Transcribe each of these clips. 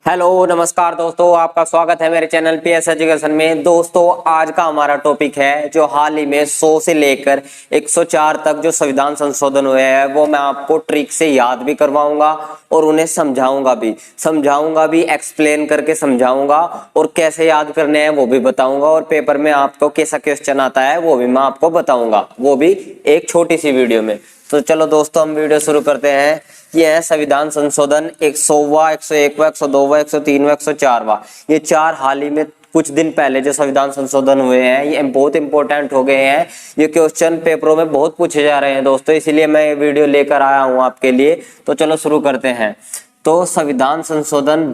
Hello नमस्कार दोस्तों, आपका स्वागत है मेरे चैनल पीएस एजुकेशन में। दोस्तों आज का हमारा टॉपिक है जो हाल ही में 100 से लेकर 104 तक जो संविधान संशोधन हुए हैं वो मैं आपको ट्रिक से याद भी करवाऊंगा और उन्हें समझाऊंगा भी एक्सप्लेन करके समझाऊंगा और कैसे याद करने हैं वो भी बताऊंगा और पेपर में आपको कैसा क्वेश्चन आता है वो भी मैं आपको बताऊंगा, वो भी एक छोटी सी वीडियो में। तो चलो दोस्तों हम वीडियो शुरू करते हैं। ये है संविधान संशोधन 100वां, 101वां, 102वां, 103वां, 104वां। ये चार हाल ही में कुछ दिन पहले जो संविधान संशोधन हुए हैं ये बहुत इंपॉर्टेंट हो गए हैं। ये क्वेश्चन पेपरों में बहुत पूछे जा रहे हैं दोस्तों, इसीलिए मैं ये वीडियो लेकर आया हूँ आपके लिए। तो चलो शुरू करते हैं। तो संविधान संशोधन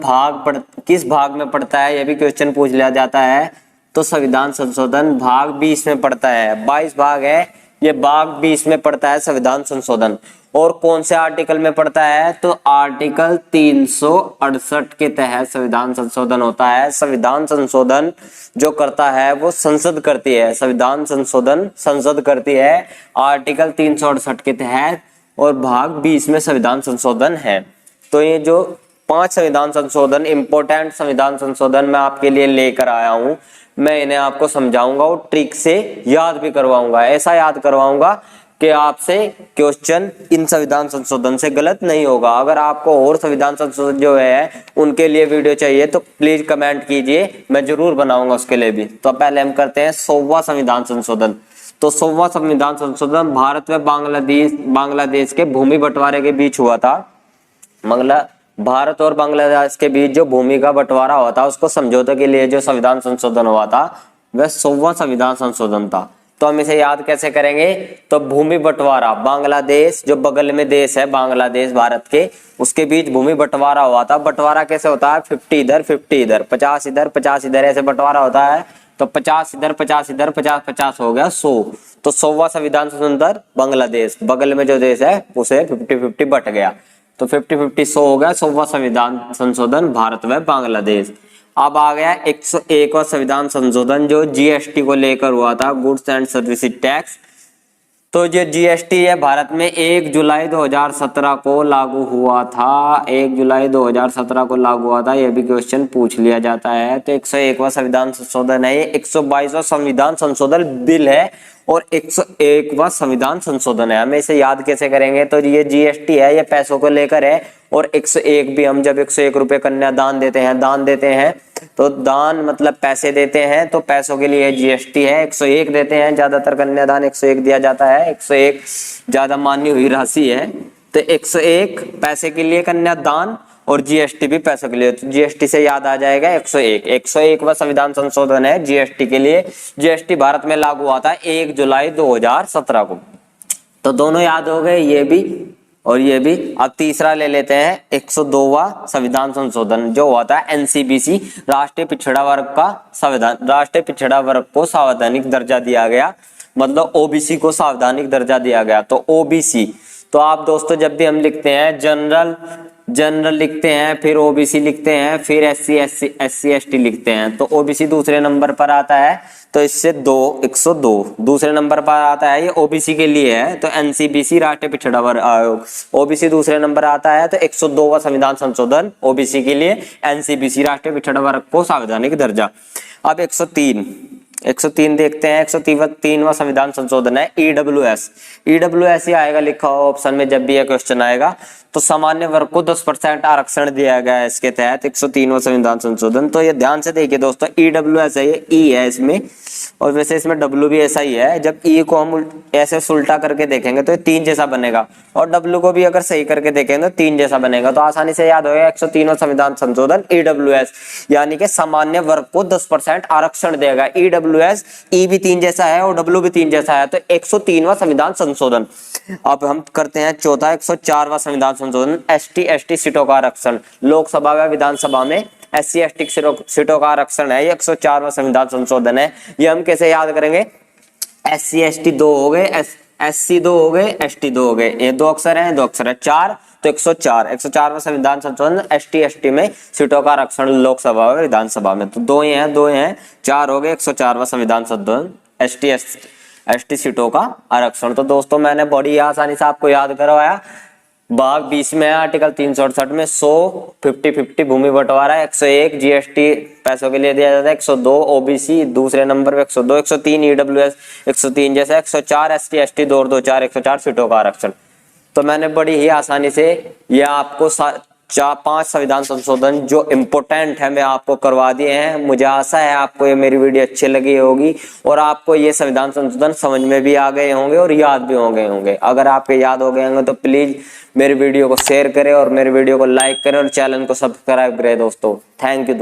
किस भाग में पड़ता है ये भी क्वेश्चन पूछ लिया जाता है। तो संविधान संशोधन भाग 20 में पड़ता है। 22 भाग है, ये भाग 20 में पड़ता है संविधान संशोधन। और कौन से आर्टिकल में पड़ता है? तो आर्टिकल 368 के तहत संविधान संशोधन होता है। संविधान संशोधन जो करता है वो संसद करती है। संविधान संशोधन संसद करती है आर्टिकल 368 के तहत, और भाग 20 में संविधान संशोधन है। तो ये जो 5 संविधान संशोधन, इंपॉर्टेंट संविधान संशोधन मैं आपके लिए लेकर आया हूं, मैं इन्हें आपको समझाऊंगा और ट्रिक से याद भी करवाऊंगा। ऐसा याद करवाऊंगा कि आपसे क्वेश्चन इन संविधान संशोधन से गलत नहीं होगा। अगर आपको और संविधान संशोधन जो है उनके लिए वीडियो चाहिए तो प्लीज कमेंट कीजिए, मैं जरूर बनाऊंगा उसके लिए भी। तो पहले हम करते हैं 100वां संविधान संशोधन। तो 100वां संविधान संशोधन भारत व बांग्लादेश के भूमि बंटवारे के बीच हुआ था। भारत और बांग्लादेश के बीच जो भूमि का बंटवारा हुआ था उसको समझौते के लिए जो संविधान संशोधन हुआ था वह 100वां संविधान संशोधन था। तो हम इसे याद कैसे करेंगे? तो भूमि बंटवारा, बांग्लादेश जो बगल में देश है बांग्लादेश भारत के, उसके बीच भूमि बंटवारा हुआ था। बंटवारा कैसे होता है? 50 इधर 50 इधर, 50 इधर 50 इधर, ऐसे बंटवारा होता है। तो 50 इधर 50 इधर, 50 50 हो गया 100। तो 100वां संविधान संशोधन बांग्लादेश बगल में जो देश है उसे 50-50 बट गया, तो 50-50 100 हो गया 100वां संविधान संशोधन भारत व बांग्लादेश। अब आ गया 101वां संविधान संशोधन जो जीएसटी को लेकर हुआ था, गुड्स एंड सर्विसेज टैक्स। तो ये जीएसटी है भारत में 1 जुलाई 2017 को लागू हुआ था। 1 जुलाई 2017 को लागू हुआ था, यह भी क्वेश्चन पूछ लिया जाता है। तो 101वां संविधान संशोधन है। 122वां संविधान संशोधन बिल है और 101वां संविधान संशोधन है। हमें इसे याद कैसे करेंगे? तो ये जीएसटी है, ये पैसों को लेकर है, और 101 भी हम जब 101 रुपए कन्यादान देते हैं तो दान मतलब पैसे देते हैं, तो पैसों के लिए जीएसटी है। 101 देते हैं, ज्यादातर कन्यादान 101 दिया जाता है, 101 ज्यादा मान्य हुई राशि है। तो 101 पैसे के लिए कन्यादान और जीएसटी भी पैसों के लिए, तो जीएसटी से याद आ जाएगा 101। 101वां संविधान संशोधन है जीएसटी के लिए। जीएसटी भारत में लागू हुआ था 1 जुलाई 2017 को। तो दोनों याद हो गए, ये भी और ये भी। अब तीसरा ले लेते हैं 102वां संविधान संशोधन जो हुआ था एनसीबीसी, राष्ट्रीय पिछड़ा वर्ग का संविधान। राष्ट्रीय पिछड़ा वर्ग को संवैधानिक दर्जा दिया गया, मतलब ओबीसी को संवैधानिक दर्जा दिया गया। तो ओबीसी, तो आप दोस्तों जब भी हम लिखते हैं जनरल लिखते हैं, फिर ओबीसी लिखते हैं, फिर एससी एसटी लिखते हैं। तो ओबीसी दूसरे नंबर पर आता है, तो इससे 102 दूसरे नंबर पर आता है, ये ओबीसी के लिए है। तो एनसीबीसी राष्ट्रीय पिछड़ा वर्ग आयोग, ओबीसी दूसरे नंबर आता है। तो 102वां संविधान संशोधन ओबीसी के लिए, एनसीबीसी राष्ट्रीय पिछड़ा वर्ग को संवैधानिक दर्जा। अब 103 देखते हैं। 103वां संविधान संशोधन है ईडब्ल्यूएस। ईडब्ल्यूएस ही आएगा लिखा हुआ ऑप्शन में जब भी यह क्वेश्चन आएगा। तो सामान्य वर्ग को 10% आरक्षण दिया गया है इसके तहत 103वां संविधान संशोधन। तो ये ध्यान से देखिए दोस्तों, ईडब्ल्यूएस है, ये ई है इसमें, और वैसे इसमें डब्ल्यू भी ऐसा ही है। जब ई को हम ऐसे उल्टा करके देखेंगे तो ये 3 जैसा बनेगा, और डब्ल्यू को भी अगर सही करके देखेंगे तो 3 जैसा बनेगा। तो आसानी से याद होगा 103वां संविधान संशोधन ईडब्ल्यूएस, यानी कि सामान्य वर्ग को 10% आरक्षण देगा। ईडब्ल्यूएस, ई भी 3 जैसा है और डब्ल्यू भी 3 जैसा है। तो 103वां संविधान संशोधन। अब हम करते हैं चौथा 104वां संविधान संशोधन, एसटी एसटी सीटों का आरक्षण। लोकसभा व विधानसभा में एससी एसटी सीटों का आरक्षण है, 104वां संविधान संशोधन है। ये हम कैसे याद करेंगे? एससी एसटी 2 हो गए, एससी 2 हो गए, एसटी 2 हो गए, ये 2 अक्षर है, 2 अक्षर है, 4। तो 104वां संविधान संशोधन एसटी एसटी में सीटों का आरक्षण लोकसभा और विधानसभा में। तो 2 ही हैं 4 हो गए 104वां संविधान संशोधन एसटी सीटों का आरक्षण। तो दोस्तों मैंने बड़ी आसानी से आपको याद करवाया। भाग 20 में है आर्टिकल 368 में 100 50-50 भूमि बंटवारा, 101 जीएसटी पैसों के लिए दिया जाता है, 102 ओबीसी दूसरे नंबर पे, 102 103 ईडब्ल्यूएस, 103 जैसे 104 एसटी एसटी 224 104 सीटों का आरक्षण। तो मैंने बड़ी ही आसानी से यह आपको 5 संविधान संशोधन जो इम्पोर्टेंट है मैं आपको करवा दिए हैं। मुझे आशा है आपको ये मेरी वीडियो अच्छी लगी होगी और आपको ये संविधान संशोधन समझ में भी आ गए होंगे और याद भी हो गए होंगे। अगर आपके याद हो गए होंगे तो प्लीज मेरी वीडियो को शेयर करें और मेरी वीडियो को लाइक करें और चैनल को सब्सक्राइब करें दोस्तों। Thank you.